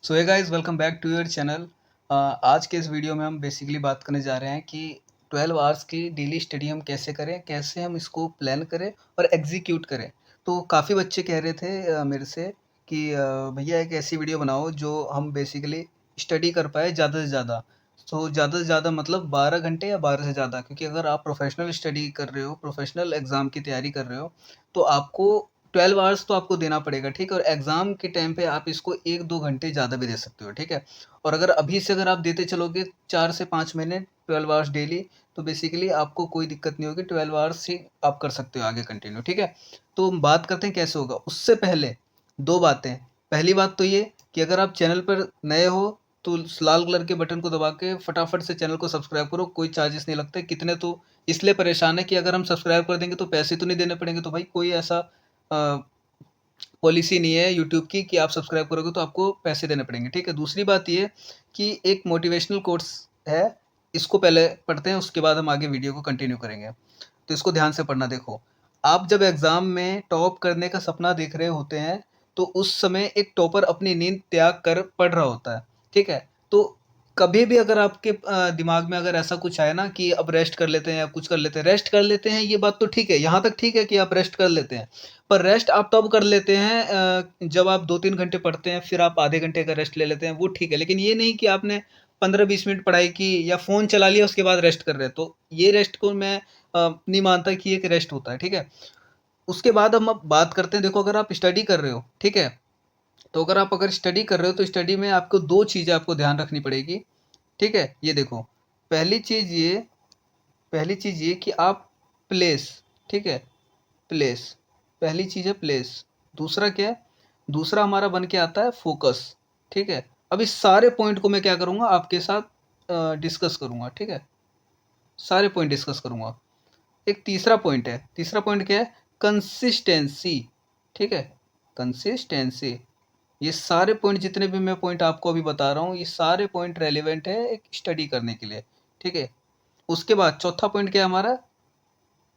So hey guys, welcome back to your channel. आज के इस वीडियो में हम बेसिकली बात करने जा रहे हैं कि 12 आवर्स की डेली स्टडी हम कैसे करें, कैसे हम इसको प्लान करें और एग्जीक्यूट करें। तो काफ़ी बच्चे कह रहे थे मेरे से कि भैया एक ऐसी वीडियो बनाओ जो हम बेसिकली स्टडी कर पाए ज़्यादा से ज़्यादा। तो ज़्यादा से ज़्यादा मतलब 12 घंटे या 12 से ज़्यादा, क्योंकि अगर आप प्रोफेशनल स्टडी कर रहे हो, प्रोफेशनल एग्ज़ाम की तैयारी कर रहे हो, तो आपको 12 आवर्स तो आपको देना पड़ेगा, ठीक है? और एग्ज़ाम के टाइम पे आप इसको 1-2 घंटे ज़्यादा भी दे सकते हो, ठीक है? और अगर अभी से अगर आप देते चलोगे 4 से 5 महीने 12 आवर्स डेली, तो बेसिकली आपको कोई दिक्कत नहीं होगी, 12 आवर्स ही आप कर सकते हो आगे कंटिन्यू, ठीक है? तो हम बात करते हैं कैसे होगा। उससे पहले 2 बातें। पहली बात तो ये कि अगर आप चैनल पर नए हो, तो लाल कलर के बटन को दबा के फटाफट से चैनल को सब्सक्राइब करो, कोई चार्जेस नहीं लगते। कितने तो इसलिए परेशान है कि अगर हम सब्सक्राइब कर देंगे तो पैसे तो नहीं देने पड़ेंगे, तो भाई कोई ऐसा पॉलिसी नहीं है यूट्यूब की कि आप सब्सक्राइब करोगे तो आपको पैसे देने पड़ेंगे, ठीक है? दूसरी बात ये कि एक मोटिवेशनल कोट्स है, इसको पहले पढ़ते हैं, उसके बाद हम आगे वीडियो को कंटिन्यू करेंगे। तो इसको ध्यान से पढ़ना। देखो, आप जब एग्ज़ाम में टॉप करने का सपना देख रहे होते हैं, तो उस समय एक टॉपर अपनी नींद त्याग कर पढ़ रहा होता है, ठीक है? तो कभी भी अगर आपके दिमाग में अगर ऐसा कुछ आए ना कि अब रेस्ट कर लेते हैं या कुछ कर लेते हैं, रेस्ट कर लेते हैं, ये बात तो ठीक है, यहाँ तक ठीक है कि आप रेस्ट कर लेते हैं। पर रेस्ट आप तब कर लेते हैं जब आप 2-3 घंटे पढ़ते हैं, फिर आप आधे घंटे का रेस्ट ले लेते हैं, वो ठीक है। लेकिन ये नहीं कि आपने 15-20 मिनट पढ़ाई की या फ़ोन चला लिया, उसके बाद रेस्ट कर रहे हैं, तो ये रेस्ट को मैं नहीं मानता कि एक रेस्ट होता है, ठीक है? उसके बाद हम अब बात करते हैं। देखो, अगर आप स्टडी कर रहे हो, ठीक है? तो अगर स्टडी कर रहे हो, तो स्टडी में आपको 2 चीज़ें आपको ध्यान रखनी पड़ेगी, ठीक है? ये देखो, पहली चीज़ ये पहली चीज़ ये कि आप प्लेस, ठीक है? प्लेस, पहली चीज़ है प्लेस। दूसरा क्या है? दूसरा हमारा बन के आता है फ़ोकस, ठीक है? अब इस सारे पॉइंट को मैं क्या करूँगा, आपके साथ डिस्कस करूँगा, ठीक है? सारे पॉइंट डिस्कस करूँगा। एक तीसरा पॉइंट है, तीसरा पॉइंट क्या है? कंसिस्टेंसी, ठीक है? कंसिस्टेंसी। ये सारे पॉइंट, जितने भी मैं पॉइंट आपको अभी बता रहा हूँ, ये सारे पॉइंट रेलेवेंट है एक स्टडी करने के लिए, ठीक है? उसके बाद चौथा पॉइंट क्या है हमारा?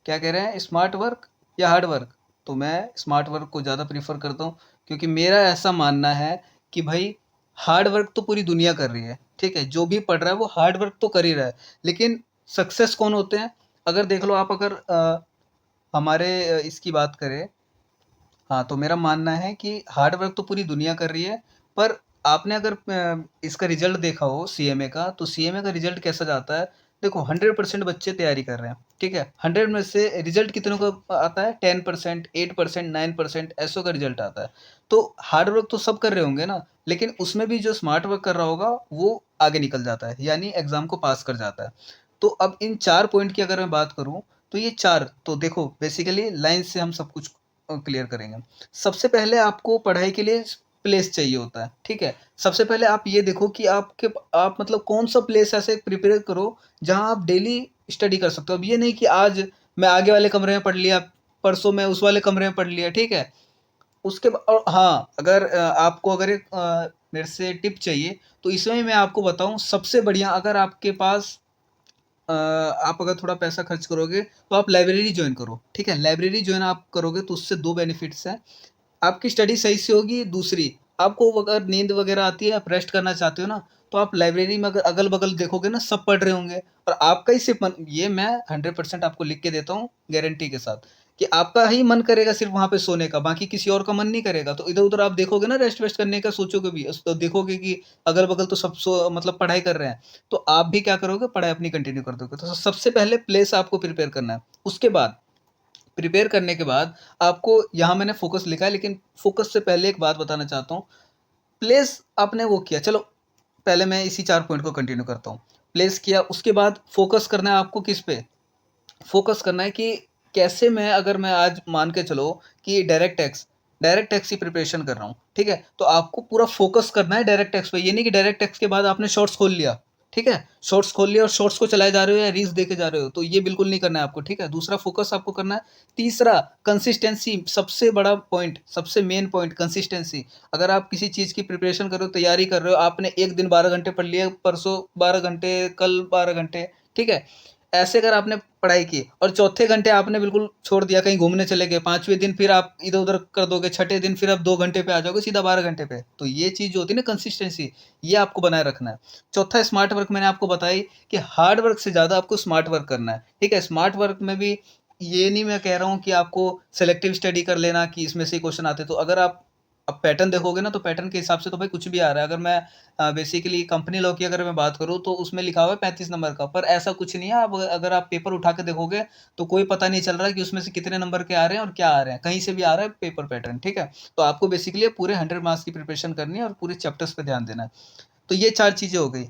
क्या कह रहे हैं, स्मार्ट वर्क या हार्ड वर्क? तो मैं स्मार्ट वर्क को ज़्यादा प्रीफर करता हूँ, क्योंकि मेरा ऐसा मानना है कि भाई हार्ड वर्क तो पूरी दुनिया कर रही है, ठीक है? जो भी पढ़ रहा है वो हार्ड वर्क तो कर ही रहा है, लेकिन सक्सेस कौन होते हैं? अगर देख लो आप, अगर हमारे इसकी बात करें, हाँ, तो मेरा मानना है कि हार्ड वर्क तो पूरी दुनिया कर रही है, पर आपने अगर इसका रिज़ल्ट देखा हो सीएमए का, तो सीएमए का रिज़ल्ट कैसा जाता है? देखो, 100% बच्चे तैयारी कर रहे हैं, ठीक है? 100 में से रिज़ल्ट कितनों का आता है? 10%, 8%, 9% ऐसों का रिज़ल्ट आता है। तो हार्ड वर्क तो सब कर रहे होंगे ना, लेकिन उसमें भी जो स्मार्ट वर्क कर रहा होगा, वो आगे निकल जाता है, यानी एग्ज़ाम को पास कर जाता है। तो अब इन 4 पॉइंट की अगर मैं बात करूँ, तो ये 4 तो देखो बेसिकली लाइन से हम सब कुछ क्लियर करेंगे। सबसे पहले आपको पढ़ाई के लिए प्लेस चाहिए होता है, ठीक है? सबसे पहले आप ये देखो कि आप मतलब कौन-सा प्लेस ऐसे प्रिपेयर करो, जहाँ आप डेली स्टडी कर सकते हो। अब ये नहीं कि आज मैं आगे वाले कमरे में पढ़ लिया, परसों मैं उस वाले कमरे में पढ़ लिया, ठीक है? उसके बा और हाँ, अगर आपको अगर एक मेरे से टिप चाहिए, तो इसमें मैं आपको बताऊँ, सबसे बढ़िया, अगर आपके पास आप अगर थोड़ा पैसा खर्च करोगे, तो आप लाइब्रेरी जॉइन करो, ठीक है? लाइब्रेरी जॉइन आप करोगे तो उससे 2 बेनिफिट्स हैं। आपकी स्टडी सही से होगी, दूसरी आपको अगर नींद वगैरह आती है, आप रेस्ट करना चाहते हो ना, तो आप लाइब्रेरी में अगर अगल-बगल देखोगे ना, सब पढ़ रहे होंगे, और आपका ही सिर्फ़ मन, ये मैं 100% आपको लिख के देता हूँ गारंटी के साथ, कि आपका ही मन करेगा सिर्फ़ वहाँ पे सोने का, बाकी किसी और का मन नहीं करेगा। तो इधर-उधर आप देखोगे ना, रेस्ट-वेस्ट करने का सोचोगे भी, तो देखोगे कि अगल-बगल तो सब मतलब पढ़ाई कर रहे हैं, तो आप भी क्या करोगे, पढ़ाई अपनी कंटिन्यू कर दोगे। तो सबसे पहले प्लेस आपको प्रिपेयर करना है। उसके बाद प्रिपेयर करने के बाद आपको, यहाँ मैंने फ़ोकस लिखा है, लेकिन फ़ोकस से पहले एक बात बताना चाहता हूँ। प्लेस आपने वो किया, चलो पहले मैं इसी 4 पॉइंट को कंटिन्यू करता हूँ। प्लेस किया, उसके बाद फ़ोकस करना है आपको किस पे? फ़ोकस करना है कि कैसे मैं, अगर मैं आज मान के चलो कि डायरेक्ट टैक्स की प्रिपरेशन कर रहा हूँ, ठीक है? तो आपको पूरा फ़ोकस करना है डायरेक्ट टैक्स पे, ये नहीं कि डायरेक्ट टैक्स के बाद आपने शॉर्ट्स खोल लिया, ठीक है? शॉर्ट्स खोल लिया और शॉर्ट्स को चलाए जा रहे हो या रील्स देखे जा रहे हो, तो ये बिल्कुल नहीं करना है आपको, ठीक है? दूसरा फ़ोकस आपको करना है। तीसरा कंसिस्टेंसी, सबसे बड़ा पॉइंट, सबसे मेन पॉइंट कंसिस्टेंसी। अगर आप किसी चीज़ की प्रिपरेशन कर रहे हो, तैयारी कर रहे हो, आपने एक दिन 12 घंटे पढ़ लिया, परसों 12 घंटे, कल 12 घंटे, ठीक है? ऐसे अगर आपने पढ़ाई की और चौथे घंटे आपने बिल्कुल छोड़ दिया, कहीं घूमने चले गए, 5वें दिन फिर आप इधर-उधर कर दोगे, छठे दिन फिर आप 2 घंटे पे आ जाओगे, सीधा 12 घंटे पे। तो ये चीज़ जो होती है ना कंसिस्टेंसी, ये आपको बनाए रखना है। चौथा स्मार्ट वर्क मैंने आपको बताई कि हार्ड वर्क से ज़्यादा आपको स्मार्ट वर्क करना है, ठीक है? स्मार्ट वर्क में भी ये नहीं मैं कह रहा हूँ कि आपको सेलेक्टिव स्टडी कर लेना कि इसमें से ही क्वेश्चन आते हैं। तो अगर आप अब पैटर्न देखोगे ना, तो पैटर्न के हिसाब से तो भाई कुछ भी आ रहा है। अगर मैं बेसिकली कंपनी लॉ की अगर मैं बात करूँ तो उसमें लिखा हुआ है 35 नंबर का, पर ऐसा कुछ नहीं है। आप अगर आप पेपर उठा के देखोगे तो कोई पता नहीं चल रहा है कि उसमें से कितने नंबर के आ रहे हैं और क्या आ रहे हैं, कहीं से भी आ रहा है पेपर पैटर्न, ठीक है? तो आपको बेसिकली पूरे 100 मार्क्स की प्रिपरेशन करनी है और पूरे चैप्टर्स पे ध्यान देना है। तो ये 4 चीज़ें हो गई।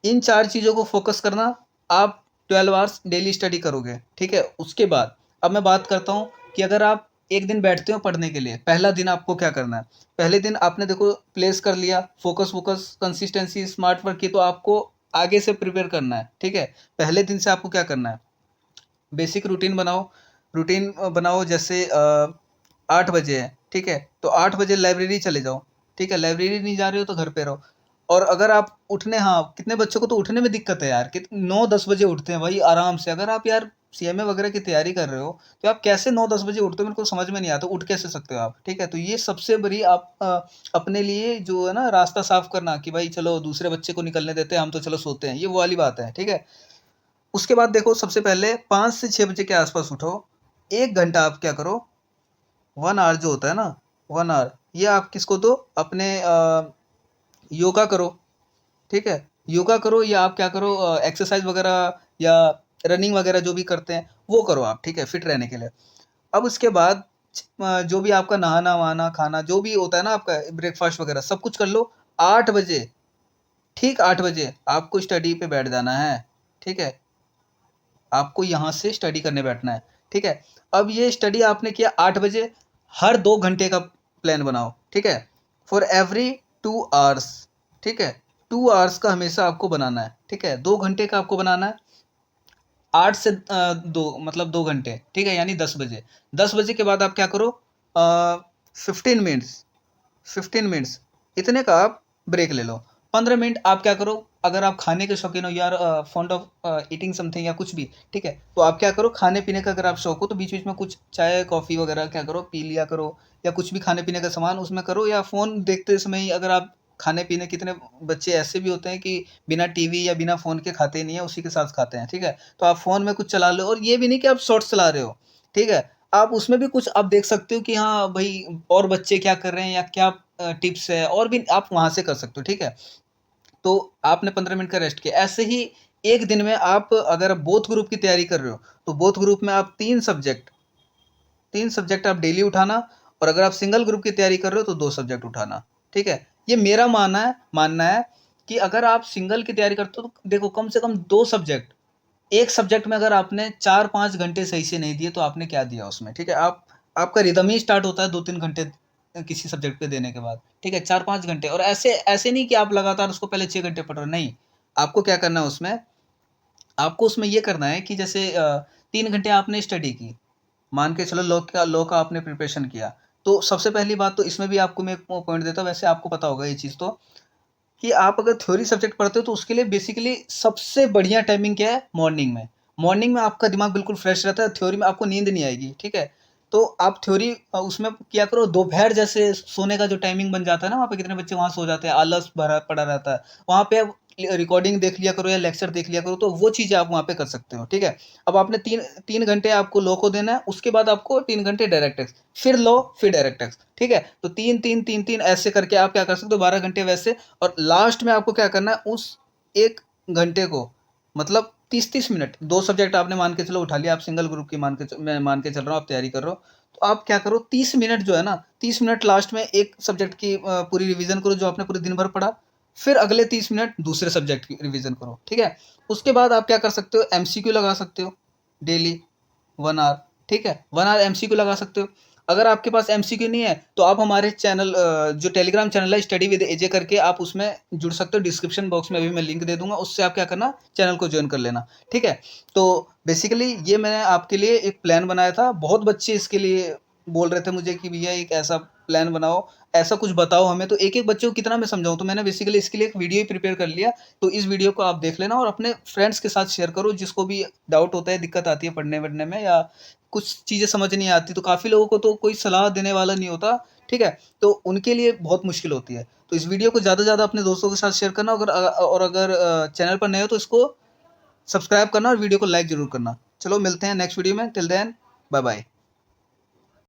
इन 4 चीज़ों को फ़ोकस करना, आप 12 आवर्स डेली स्टडी करोगे, ठीक है? उसके बाद अब मैं बात करता हूँ कि अगर आप एक दिन बैठते हो पढ़ने के लिए, पहला दिन आपको क्या करना है? पहले दिन आपने देखो प्लेस कर लिया, फ़ोकस, कंसिस्टेंसी, स्मार्ट वर्क की, तो आपको आगे से प्रिपेयर करना है, ठीक है? पहले दिन से आपको क्या करना है? बेसिक रूटीन बनाओ। रूटीन बनाओ जैसे 8 बजे है, ठीक है? तो 8 बजे लाइब्रेरी चले जाओ, ठीक है? लाइब्रेरी नहीं जा रहे हो तो घर पे रहो। और अगर आप उठने हाँ, कितने बच्चों को तो उठने में दिक्कत है यार, कित 9-10 बजे उठते हैं भाई आराम से। अगर आप यार सीएमए वगैरह की तैयारी कर रहे हो, तो आप कैसे 9-10 बजे उठते हो मेरे को समझ में नहीं आता, उठ कैसे सकते हो आप, ठीक है? तो ये सबसे बड़ी आप अपने लिए जो है ना रास्ता साफ करना कि भाई चलो दूसरे बच्चे को निकलने देते हैं, हम तो चलो सोते हैं, ये वो वाली बात है, ठीक है? उसके बाद देखो सबसे पहले 5 से 6 बजे के आस-पास उठो, 1 घंटा आप क्या करो, 1 आवर जो होता है ना, 1 आवर ये आप किसको दो अपने योगा करो, ठीक है? योगा करो या आप क्या करो एक्सरसाइज़ वगैरह या रनिंग वगैरह जो भी करते हैं, वो करो आप, ठीक है? फिट रहने के लिए। अब उसके बाद जो भी आपका नहाना-वहाना, खाना जो भी होता है ना आपका ब्रेकफ़ास्ट वगैरह सब कुछ कर लो। 8 बजे, ठीक 8 बजे आपको स्टडी पे बैठ जाना है, ठीक है? आपको यहाँ से स्टडी करने बैठना है, ठीक है? अब ये स्टडी आपने किया 8 बजे, हर 2 घंटे का प्लान बनाओ, ठीक है? फॉर एवरी 2 आवर्स, ठीक है? 2 आवर्स का हमेशा आपको बनाना है, ठीक है? 2 घंटे का आपको बनाना है, 8 से 2 मतलब 2 घंटे, ठीक है? यानी 10 बजे। 10 बजे के बाद आप क्या करो 15 मिनट्स 15 मिनट्स इतने का आप ब्रेक ले लो। 15 मिनट आप क्या करो, अगर आप खाने के शौकीन हो, यार फॉन्ड ऑफ ईटिंग समथिंग या कुछ भी, ठीक है? तो आप क्या करो, खाने-पीने का अगर आप शौक हो तो बीच-बीच में कुछ चाय, कॉफ़ी वगैरह क्या करो, पी लिया करो, या कुछ भी खाने-पीने का सामान उसमें करो, या फ़ोन देखते समय ही अगर आप खाने-पीने, कितने बच्चे ऐसे भी होते हैं कि बिना टीवी या बिना फ़ोन के खाते नहीं है, उसी के साथ खाते हैं, ठीक है? तो आप फ़ोन में कुछ चला लो, और ये भी नहीं कि आप शॉर्ट्स चला रहे हो, ठीक है? आप उसमें भी कुछ आप देख सकते हो कि हाँ, भई और बच्चे क्या कर रहे हैं या क्या टिप्स है, और भी आप वहाँ से कर सकते हो, ठीक है? तो आपने 15 मिनट का रेस्ट किया। ऐसे ही एक दिन में आप अगर बोथ ग्रुप की तैयारी कर रहे हो, तो बोथ ग्रुप में आप 3 सब्जेक्ट आप डेली उठाना, और अगर आप सिंगल ग्रुप की तैयारी कर रहे हो तो 2 सब्जेक्ट उठाना, ठीक है? ये मेरा मानना है कि अगर आप सिंगल की तैयारी करते हो तो देखो कम से कम 2 सब्जेक्ट, एक सब्जेक्ट में अगर आपने 4-5 घंटे सही से नहीं दिए तो आपने क्या दिया उसमें, ठीक है? आपका रिदम ही स्टार्ट होता है 2-3 घंटे किसी सब्जेक्ट पे देने के बाद, ठीक है? 4-5 घंटे, और ऐसे ऐसे नहीं कि आप लगातार उसको पहले 6 घंटे पढ़ रहे हो, नहीं। आपको क्या करना है उसमें, आपको उसमें ये करना है कि जैसे 3 घंटे आपने स्टडी की, मान के चलो लॉ का आपने प्रिपरेशन किया, तो सबसे पहली बात तो इसमें भी आपको मैं एक पॉइंट देता हूँ, वैसे आपको पता होगा ये चीज़ तो, कि आप अगर थ्योरी सब्जेक्ट पढ़ते हो तो उसके लिए बेसिकली सबसे बढ़िया टाइमिंग क्या है? मॉर्निंग में। मॉर्निंग में आपका दिमाग बिल्कुल फ्रेश रहता है, थ्योरी में आपको नींद नहीं आएगी, ठीक है? तो आप थ्योरी उसमें किया करो, दोपहर जैसे सोने का जो टाइमिंग बन जाता है ना, वहाँ पे कितने बच्चे वहाँ सो जाते हैं, आलस भरा पड़ा रहता है। वहाँ पे आप रिकॉर्डिंग देख लिया करो या लेक्चर देख लिया करो, तो वो चीज़ें आप वहाँ पे कर सकते हो, ठीक है? अब आपने 3 घंटे आपको लॉ को देना है, उसके बाद आपको 3 घंटे डायरेक्ट टेक्स्ट, फिर लॉ, फिर डायरेक्ट टेक्स्ट, ठीक है? तो 3-3, 3-3 ऐसे करके आप क्या कर सकते हो, 12 घंटे वैसे, और लास्ट में आपको क्या करना है, उस 1 घंटे को मतलब 30-30 मिनट, 2 सब्जेक्ट आपने मान के चलो उठा लिया, आप सिंगल ग्रुप की मैं मान के चल रहा हूँ, आप तैयारी कर रहे हो, तो आप क्या करो 30 मिनट जो है ना, 30 मिनट लास्ट में एक सब्जेक्ट की पूरी रिवीजन करो जो आपने पूरे दिन भर पढ़ा, फिर अगले 30 मिनट दूसरे सब्जेक्ट की रिवीजन करो, ठीक है? उसके बाद आप क्या कर सकते हो, एमसीक्यू लगा सकते हो डेली 1 आवर, ठीक है? 1 आवर एमसीक्यू लगा सकते हो। अगर आपके पास एमसीक्यू नहीं है, तो आप हमारे चैनल जो टेलीग्राम चैनल है स्टडी विद एजे करके, आप उसमें जुड़ सकते हो। डिस्क्रिप्शन बॉक्स में अभी मैं लिंक दे दूँगा, उससे आप क्या करना, चैनल को जॉइन कर लेना, ठीक है? तो बेसिकली ये मैंने आपके लिए एक प्लान बनाया था, बहुत बच्चे इसके लिए बोल रहे थे मुझे कि भैया एक ऐसा प्लान बनाओ, ऐसा कुछ बताओ हमें, तो एक-एक बच्चे को कितना मैं समझाऊँ, तो मैंने बेसिकली इसके लिए एक वीडियो ही प्रिपेयर कर लिया। तो इस वीडियो को आप देख लेना और अपने फ्रेंड्स के साथ शेयर करो, जिसको भी डाउट होता है, दिक्कत आती है पढ़ने-वढ़ने में या कुछ चीज़ें समझ नहीं आती, तो काफ़ी लोगों को तो कोई सलाह देने वाला नहीं होता, ठीक है? तो उनके लिए बहुत मुश्किल होती है। तो इस वीडियो को ज़्यादा से ज़्यादा अपने दोस्तों के साथ शेयर करना, और अगर चैनल पर नए हो तो इसको सब्सक्राइब करना और वीडियो को लाइक ज़रूर करना। चलो मिलते हैं नेक्स्ट वीडियो में, टिल देन बाय बाय।